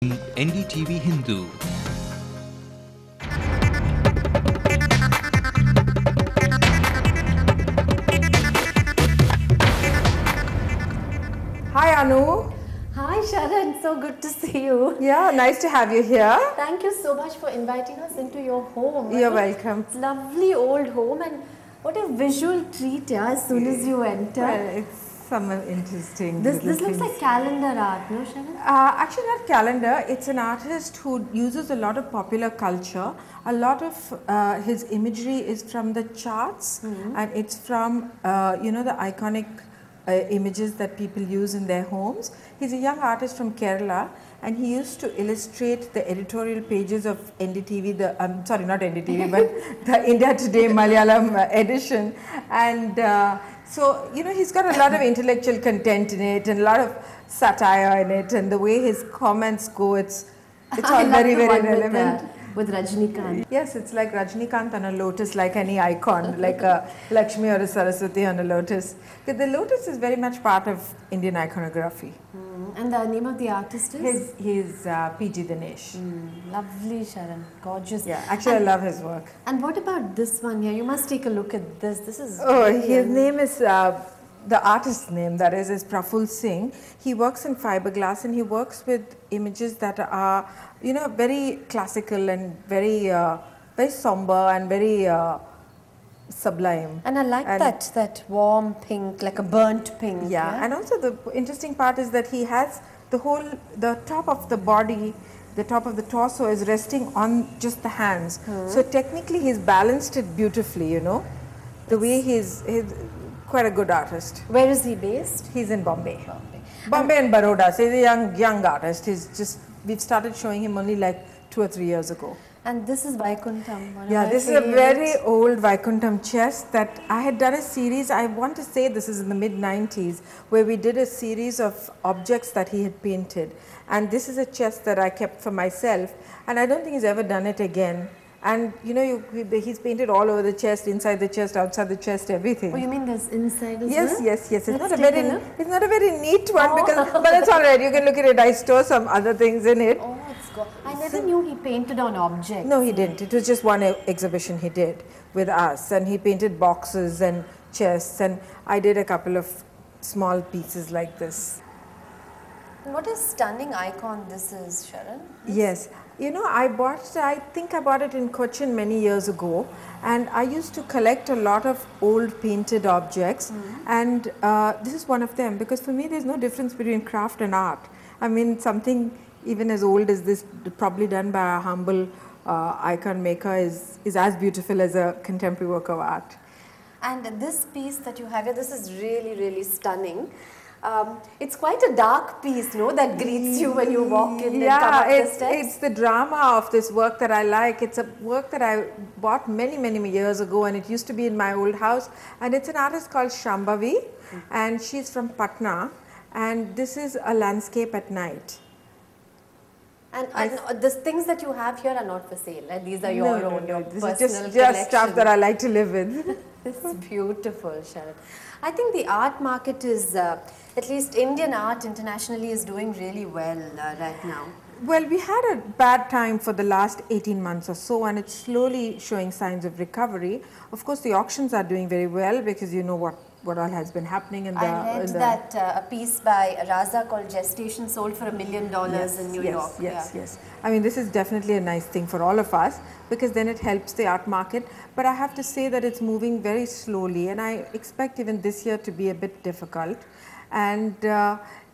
Ndtv Hindu. Hi Anu. Hi Sharan, so good to see you. Yeah, nice to have you here. Thank you so much for inviting us into your home. You're welcome. It's a lovely old home and what a visual treat, yeah, as soon as you enter. Well, it's some interesting. This looks like calendar art, no Sharan? Actually not calendar, it's an artist who uses a lot of popular culture. A lot of his imagery is from the charts and it's from, the iconic images that people use in their homes. He's a young artist from Kerala and he used to illustrate the editorial pages of NDTV, sorry not NDTV but the India Today Malayalam edition, and so he's got a lot of intellectual content in it and a lot of satire in it, and the way his comments go, it's all very relevant. With Rajnikant. Yes, it's like Rajnikant on a lotus, like any icon, like a Lakshmi or a Saraswati on a lotus. Because the lotus is very much part of Indian iconography. And the name of the artist is? He's PG Dinesh. Lovely Sharan, gorgeous. Yeah, actually I love his work. And what about this one here? You must take a look at this. This is his name is, the artist's name that is Praful Singh. He works in fiberglass and he works with images that are, very classical and very, very somber and very sublime. And I like that warm pink, like a burnt pink. Yeah, and also the interesting part is that he has the top of the body, the top of the torso is resting on just the hands. So technically he's balanced it beautifully, the way he's quite a good artist. Where is he based? He's in Bombay. Bombay and Baroda. So he's a young artist. We've started showing him only like 2 or 3 years ago. And this is Vaikuntham. Yeah, this is a very old Vaikuntham chest that I had done a series. I want to say this is in the mid-90s, where we did a series of objects that he had painted. And this is a chest that I kept for myself. And I don't think he's ever done it again. And he's painted all over the chest, inside the chest, outside the chest, everything. Oh, you mean there's inside as well? Yes. It's not a very neat one, Oh. but it's all right. You can look at it. I store some other things in it. Oh, it's good. I never knew he painted on objects. No, he didn't. It was just one exhibition he did with us, and he painted boxes and chests, and I did a couple of small pieces like this. And what a stunning icon this is, Sharan. Yes. I think I bought it in Cochin many years ago, and I used to collect a lot of old painted objects, and this is one of them, because for me there's no difference between craft and art. I mean, something even as old as this, probably done by a humble icon maker, is as beautiful as a contemporary work of art. And this piece that you have here, this is really, really stunning. It's quite a dark piece, no, that greets you when you walk in and come up the steps. It's the drama of this work that I like. It's a work that I bought many years ago, and it used to be in my old house. And it's an artist called Shambhavi, and she's from Patna, and this is a landscape at night. And the things that you have here are not for sale, right? These are your own, your this personal is just stuff that I like to live with. It's beautiful, Sharan. I think the art market is, at least Indian art internationally is doing really well right now. Well, we had a bad time for the last 18 months or so, and it's slowly showing signs of recovery. Of course, the auctions are doing very well because you know what all has been happening in the... I read that a piece by Raza called Gestation sold for $1 million in New York. Yes. I mean, this is definitely a nice thing for all of us because then it helps the art market. But I have to say that it's moving very slowly, and I expect even this year to be a bit difficult. And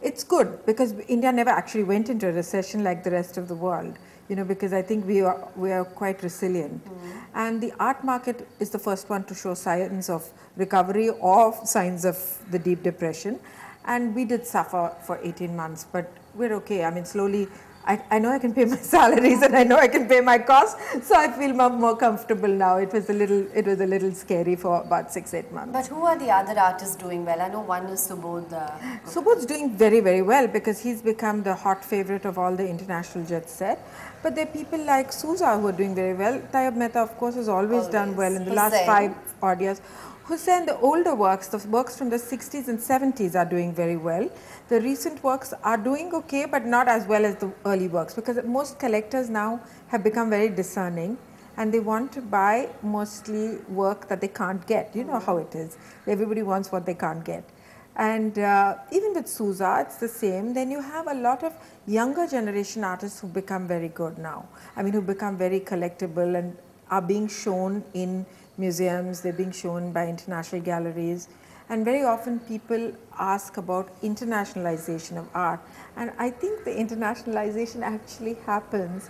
it's good because India never actually went into a recession like the rest of the world, because I think we are quite resilient. And the art market is the first one to show signs of recovery or signs of the deep depression. And we did suffer for 18 months, but we're okay. I mean, slowly, I know I can pay my salaries and I know I can pay my costs, so I feel more comfortable now. It was a little scary for about 6-8 months. But who are the other artists doing well? I know one is Subodh. Subodh's doing very well because he's become the hot favorite of all the international jet set. But there are people like Souza who are doing very well. Tayyab Mehta, of course, has always done well in the last 5 odd years. Hussain, the older works, the works from the 60s and 70s are doing very well. The recent works are doing okay, but not as well as the early works, because most collectors now have become very discerning and they want to buy mostly work that they can't get. You know how it is. Everybody wants what they can't get. And even with Sousa, it's the same. Then you have a lot of younger generation artists who become very good now. I mean, who become very collectible and are being shown in museums, they're being shown by international galleries, and very often people ask about internationalization of art, and I think the internationalization actually happens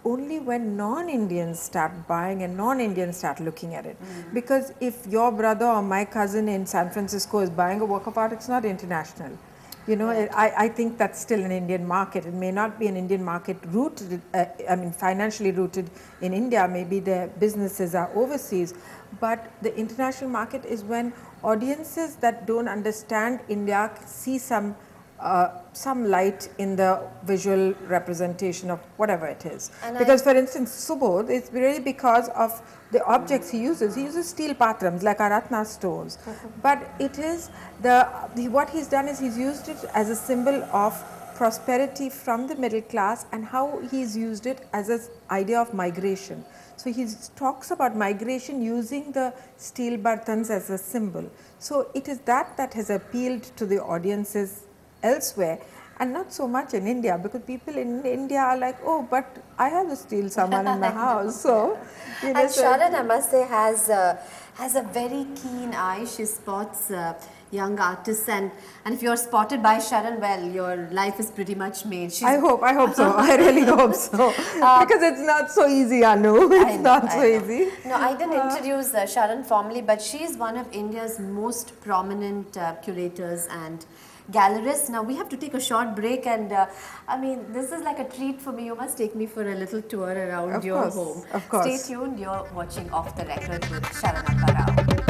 only when non-Indians start buying and non-Indians start looking at it. Because if your brother or my cousin in San Francisco is buying a work of art, it's not international. You know, I think that's still an Indian market. It may not be an Indian market rooted, I mean, financially rooted in India. Maybe their businesses are overseas. But the international market is when audiences that don't understand India see some light in the visual representation of whatever it is. And because for instance, Subodh, it's really because of the objects he uses. He uses steel patrams like Aratna stones. But it is what he's done is he's used it as a symbol of prosperity from the middle class, and how he's used it as an idea of migration. So he talks about migration using the steel bartans as a symbol. So it is that has appealed to the audiences elsewhere, and not so much in India, because people in India are like, oh, but I have a steel saman in my house. So, you know, and Sharan, I must say, has a very keen eye. She spots young artists, and if you're spotted by Sharan, well, your life is pretty much made. I hope so. I really hope so. Because it's not so easy, Anu. It's not so easy. No, I didn't introduce Sharan formally, but she's one of India's most prominent curators and gallerists. Now we have to take a short break, and I mean, this is like a treat for me. You must take me for a little tour around your home. Of course. Stay tuned. You're watching Off the Record with Sharan Apparao.